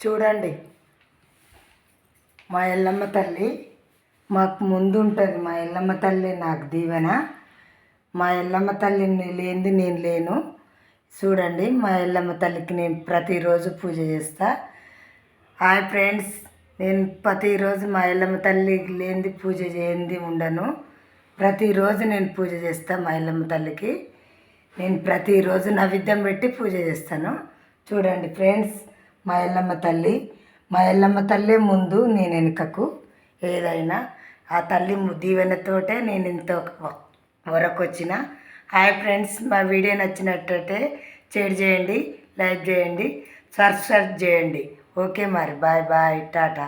చూడండి, మా ఎల్లమ్మ తల్లి మాకు ముందు ఉంటుంది. మా ఎల్లమ్మ తల్లి నాకు దీవెన. మా ఎల్లమ్మ తల్లిని లేనిది నేను లేను. చూడండి, మా ఎల్లమ్మ తల్లికి నేను ప్రతిరోజు పూజ చేస్తా. హాయ్ ఫ్రెండ్స్, నేను ప్రతిరోజు మా ఎల్లమ్మ తల్లి లేనిది పూజ చేయంది ఉండను. ప్రతిరోజు నేను పూజ చేస్తాను. మా ఎల్లమ్మ తల్లికి నేను ప్రతిరోజు నైవేద్యం పెట్టి పూజ చేస్తాను. చూడండి ఫ్రెండ్స్, మా ఎల్లమ్మ తల్లి ముందు నేను వెనుకకు. ఏదైనా ఆ తల్లి దీవెనతోటే నేను ఇంత వరకు వచ్చిన. హాయ్ ఫ్రెండ్స్, మా వీడియో నచ్చినట్టయితే షేర్ చేయండి, లైక్ చేయండి, సబ్స్క్రైబ్ చేయండి. ఓకే మరి, బాయ్ బాయ్, టాటా.